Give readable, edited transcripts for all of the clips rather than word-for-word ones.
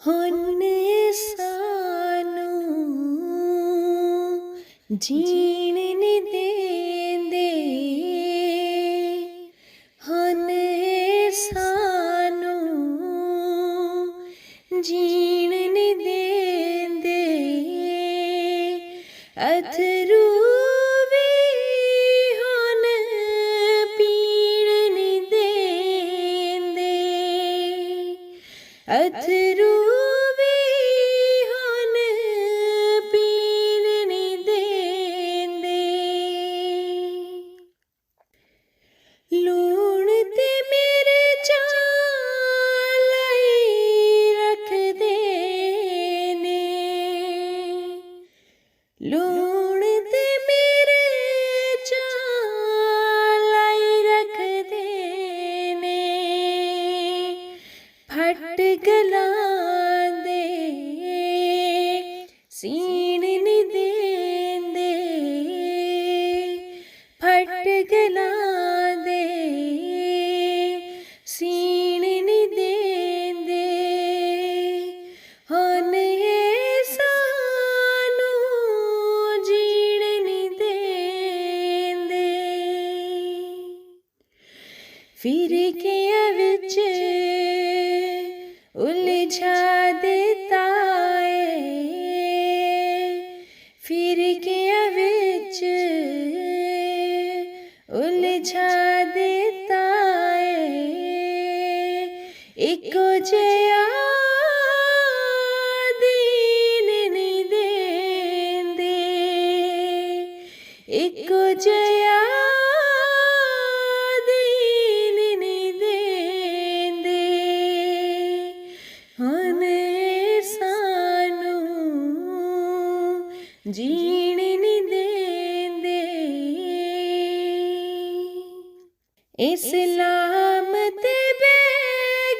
हुन सानू जीण नी देंदे, हुन सानू जीण नी देंदे, अथरू वी हुन पीण नी देंदे, अथरू लूण ते मेरे चालाई रखदे ने, लूण ते मेरे चालाई रखदे ने, फट गलां दे सीण नी देंदे, फट गलां सीण नी देंदे, हुन सानू जीण नी देंदे। फिरकियां विच उलझा देता है, फिरकियां विच उलझा देता है, इको जिहा दीन नी देंदे, इको जिहा दीन नी देंदे, हुन सानू जीण नी देंदे। इस्लाम ते बह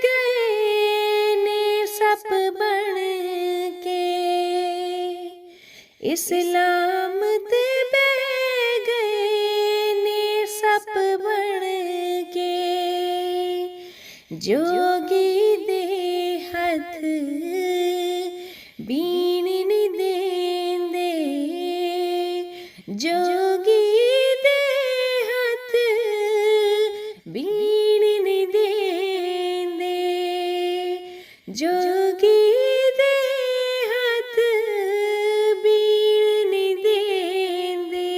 गए ने सप बन के, इस्लाम ते बह गए ने सप बन के, जोगी दे हथ बीण नी देंदे, जोगी बीण नी देंदे, जोगी दे हथ बीण नी देंदे,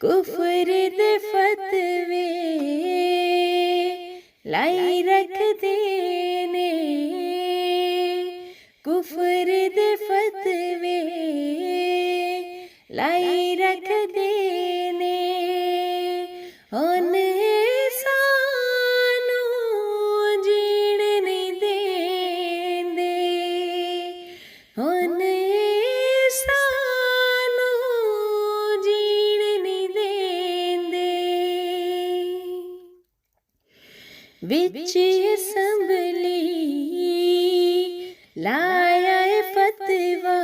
कुफर दे फतवे लाई रखदे ने, कुफर दे फतवे लाई रखदे ने, हुन सानू जीण नी देंदे, हुन सानू जीण नी देंदे। विच असंभली लाया फतवा,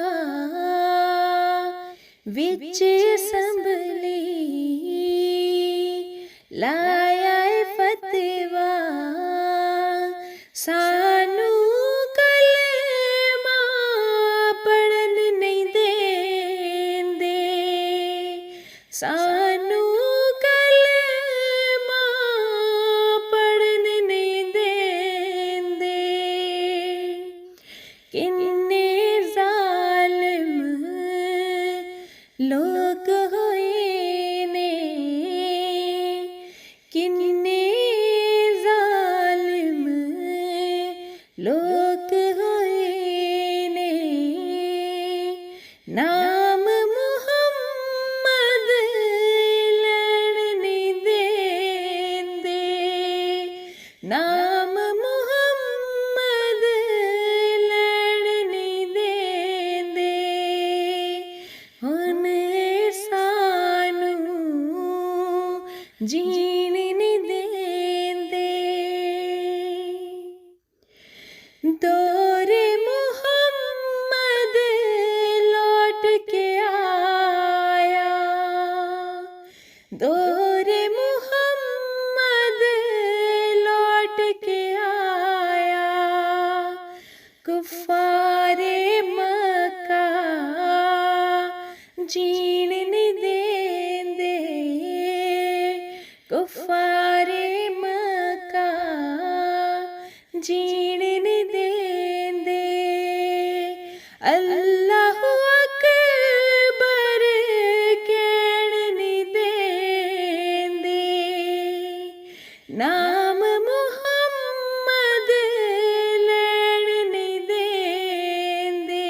विच असंभली लाया फतवा, सानू कलमा पढ़न नहीं देंदे, सानू कलमा पढ़न नहीं देंदे, किन्ने जालिम लोग होए ने, कुफारे मक्का जीण नहीं देंदे, कुफारे मक्का जीण नहीं देंदे। अल्लाहु अकबर कहण नहीं देंदे, नाम मुहम्मद लैण नहीं देंदे।